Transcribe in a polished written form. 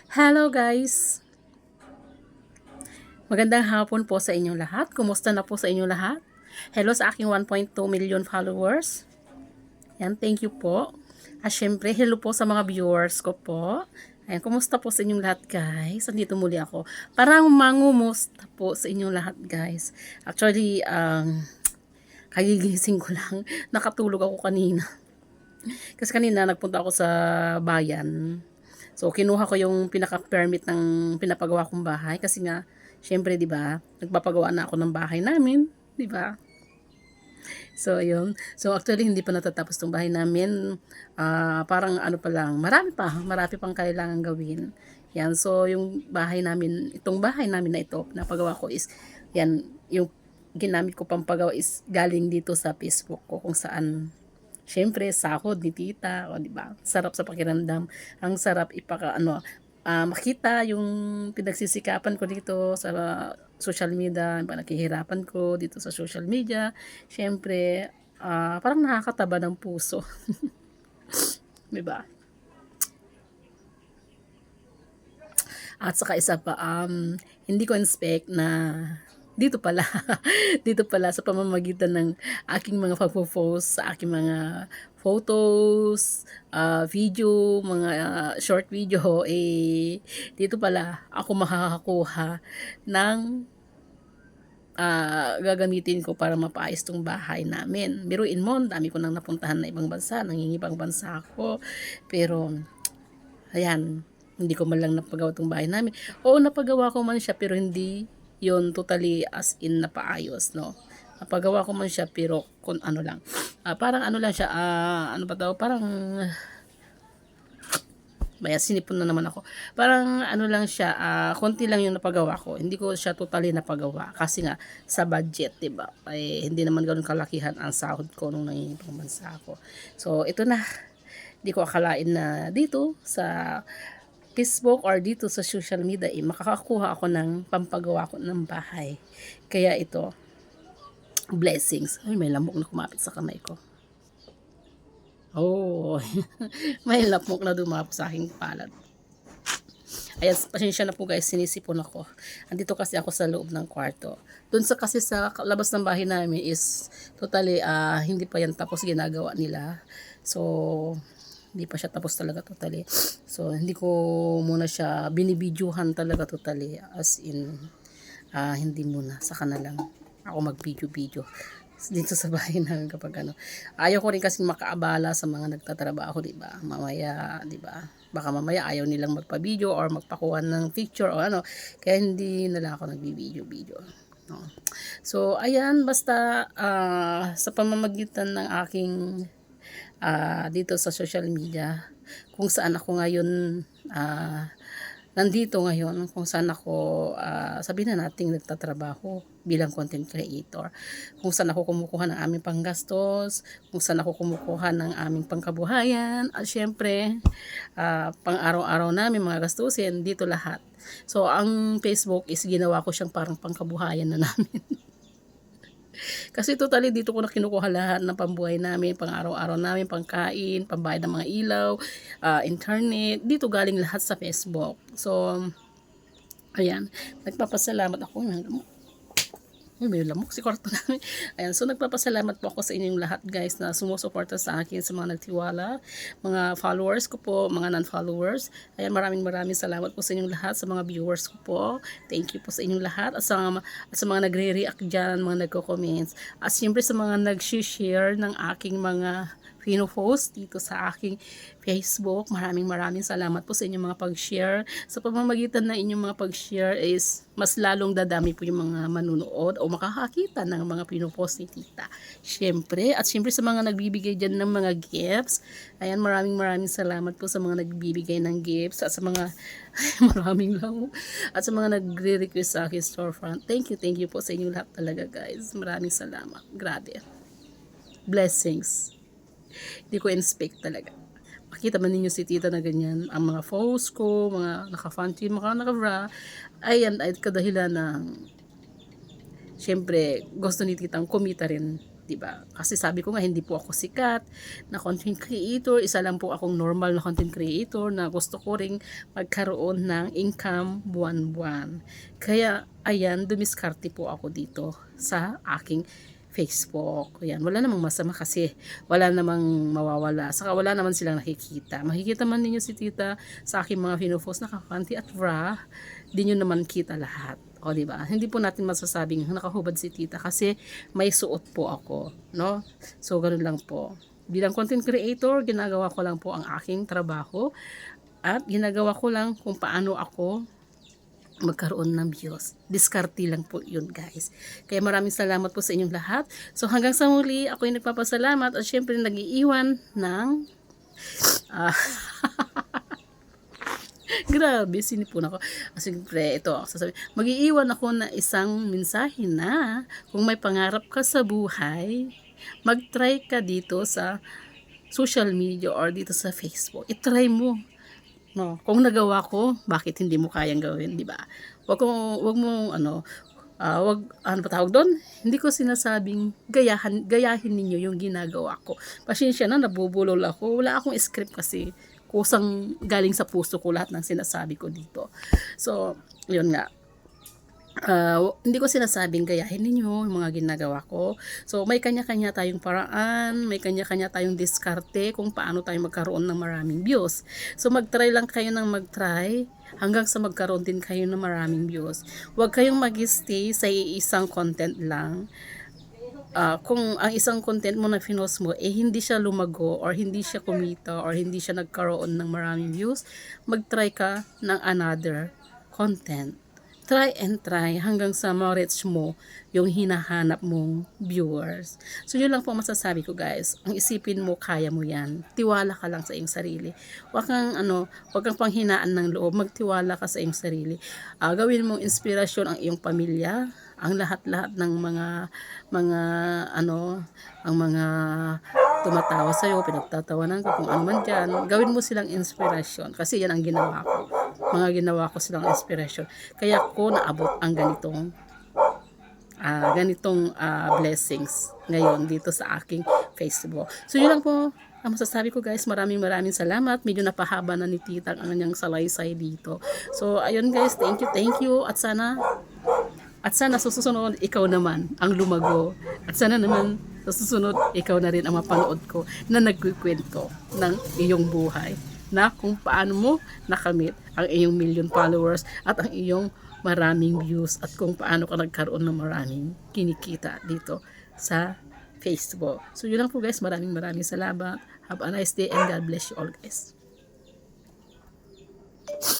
Hello guys! Magandang hapon po sa inyong lahat. Kumusta na po sa inyong lahat? Hello sa aking 1.2 million followers. Yan, thank you po. At syempre, hello po sa mga viewers ko po. Ayan, kumusta po sa inyong lahat guys? Andito muli ako. Parang mangumusta po sa inyong lahat guys. Actually, kagigising ko lang. Nakatulog ako kanina. Kasi kanina nagpunta ako sa bayan. So, kinuha ko yung pinaka-permit ng pinapagawa kong bahay kasi nga, syempre, 'di ba? Nagpapagawa na ako ng bahay namin, 'di ba? So, ayun. So, actually, hindi pa natatapos tong bahay namin. Parang ano pa lang, marami pang kailangan gawin. Yan. So, yung bahay namin, itong bahay namin na ito, pinapagawa ko is, yan, yung ginamit ko pang pagawa is galing dito sa Facebook ko kung saan syempre sahod ni tita, o di ba? Sarap sa pakiramdam. Ang sarap makita yung pinagsisikapan ko dito sa social media, yung panaghihirapan ko dito sa social media. Syempre, parang nakakataba ng puso, di ba? At saka isa pa, hindi ko expect na dito pala, dito pala sa pamamagitan ng aking mga pagpo-post sa aking mga photos, video, mga short video, dito pala ako makakakuha ng gagamitin ko para mapaayos tong bahay namin. Biruin mo, dami ko nang napuntahan na ibang bansa, nangingibang bansa ako. Pero, ayan, hindi ko man lang napagawa tong bahay namin. Oo, napagawa ko man siya pero hindi yon totally as in napaayos, no? Napagawa ko man siya pero kung ano lang. Parang ano lang siya, ano ba daw, parang Baya, sinipon na naman ako. Parang ano lang siya, konti lang yung napagawa ko. Hindi ko siya totally napagawa. Kasi nga, sa budget, diba? Ay, hindi naman ganoon kalakihan ang sahod ko nung nangingipang bansa ako. So, ito na. Hindi ko akalain na dito sa Facebook or dito sa social media, makakakuha ako ng pampagawa ko ng bahay. Kaya ito, blessings. Ay, may lamok na kumapit sa kamay ko. Oh, may lamok na dumapo sa aking palad. Ayan, pasensya na po guys, sinisipon ako. Andito kasi ako sa loob ng kwarto. Doon sa kasi sa labas ng bahay namin is totally hindi pa yan tapos ginagawa nila. So, hindi pa siya tapos talaga totally. So, hindi ko muna siya binibidyuhan talaga totally. As in, hindi muna. Saka na lang ako mag-video-video dito sa bahay namin kapag ano. Ayaw ko rin kasi makaabala sa mga nagtatrabaho, 'di ba? Mamaya, 'di ba? Baka mamaya ayaw nilang magpa-video or magpakuha ng picture o ano. Kaya hindi na lang ako nagbi-video-video. No. So, ayan, basta sa pamamagitan ng aking dito sa social media, kung saan ako ngayon nandito ngayon, kung saan ako sabihin na nating nagtatrabaho bilang content creator, kung saan ako kumukuha ng aming panggastos, kung saan ako kumukuha ng aming pangkabuhayan, at syempre pang araw-araw namin mga gastusin dito lahat. So ang Facebook is ginawa ko siyang parang pangkabuhayan na namin. Kasi totally dito ko na kinukuha lahat ng pambuhay namin, pang araw-araw namin, pangkain, pambayad ng mga ilaw, internet. Dito galing lahat sa Facebook. So, ayan. Nagpapasalamat ako. Ay, may lamok si kwarto namin. Ayan, so nagpapasalamat po ako sa inyong lahat guys na sumusuporta sa akin, sa mga nagtiwala, mga followers ko po, mga non-followers. Ayan, maraming salamat po sa inyong lahat, sa mga viewers ko po. Thank you po sa inyong lahat at sa mga nagre-react dyan, mga nagko-comments. At siyempre sa mga nag-share ng aking mga pino-post dito sa aking Facebook. Maraming salamat po sa inyong mga pag-share. Sa pamamagitan na inyong mga pag-share is mas lalong dadami po yung mga manunood o makakakita ng mga pino-post ni tita. Siyempre, at siyempre sa mga nagbibigay dyan ng mga gifts. Ayan, maraming salamat po sa mga nagbibigay ng gifts at sa mga maraming lang. At sa mga nagre-request sa akin storefront. Thank you po sa inyong lahat talaga guys. Maraming salamat. Grabe. Blessings. Hindi ko expect talaga. Makita man ninyo si tita na ganyan, ang mga posts ko, mga naka-fancy, mga naka-bra, ayan, ay kadahilan ng, syempre, gusto ni titang kumita rin 'Diba? Kasi sabi ko nga hindi po ako sikat na content creator, isa lang po akong normal na content creator na gusto ko ring magkaroon ng income buwan-buwan. Kaya ayan, dumiskarte po ako dito sa aking Facebook. Ayan, wala namang masama kasi wala namang mawawala. Saka wala naman silang nakikita. Makikita man ninyo si tita sa aking mga pinupost na kakanti at bra, di nyo naman kita lahat. O, diba? Hindi po natin masasabing nakahubad si tita kasi may suot po ako, no? So, ganun lang po. Bilang content creator, ginagawa ko lang po ang aking trabaho at ginagawa ko lang kung paano ako magkaroon ng views. Diskarte lang po yun, guys. Kaya maraming salamat po sa inyong lahat. So hanggang sa muli, ako yung nagpapasalamat at syempre nag-iiwan ng grabe, sinipon ako. Siyempre, ito, mag-iiwan ako na isang mensahe na kung may pangarap ka sa buhay, mag-try ka dito sa social media or dito sa Facebook. I-try mo. No, kung nagawa ko, bakit hindi mo kayang gawin, di ba? Wag mo ano pa tawag doon? Hindi ko sinasabing gayahin ninyo yung ginagawa ko. Pasensya na, nabubulol ako. Wala akong script kasi kusang galing sa puso ko lahat ng sinasabi ko dito. So, yun nga. Hindi ko sinasabing gayahin ninyo yung mga ginagawa ko. So, may kanya-kanya tayong paraan, may kanya-kanya tayong diskarte kung paano tayo magkaroon ng maraming views. So, mag-try lang kayo ng mag-try hanggang sa magkaroon din kayo ng maraming views. Huwag kayong mag-stay sa isang content lang. Kung ang isang content mo na pinost mo, hindi siya lumago or hindi siya kumita or hindi siya nagkaroon ng maraming views, mag-try ka ng another content. Try and try hanggang sa ma-reach mo yung hinahanap mong viewers. So, yun lang po masasabi ko, guys. Ang isipin mo, kaya mo yan. Tiwala ka lang sa iyong sarili. Huwag kang panghinaan ng loob. Magtiwala ka sa iyong sarili. Gawin mong inspirasyon ang iyong pamilya, ang lahat-lahat ng ang mga tumatawa sa'yo, pinagtatawanan ko, kung ano man dyan, gawin mo silang inspirasyon. Kasi yan ang ginawa ko. Ginawa ko silang inspirasyon. Kaya ko naabot ang ganitong blessings ngayon dito sa aking Facebook. So, yun lang po ang masasabi ko, guys. Maraming salamat. Medyo napahaba na ni tita ang kanyang salaysay dito. So, ayun, guys. Thank you. At sana sa susunod, ikaw naman ang lumago. At sana naman sa susunod, ikaw na rin ang mapanood ko na nagkukwento ng iyong buhay. Na kung paano mo nakamit ang iyong million followers at ang iyong maraming views at kung paano ka nagkaroon ng maraming kinikita dito sa Facebook. So yun lang po, guys. Maraming salamat. Have a nice day and God bless you all, guys.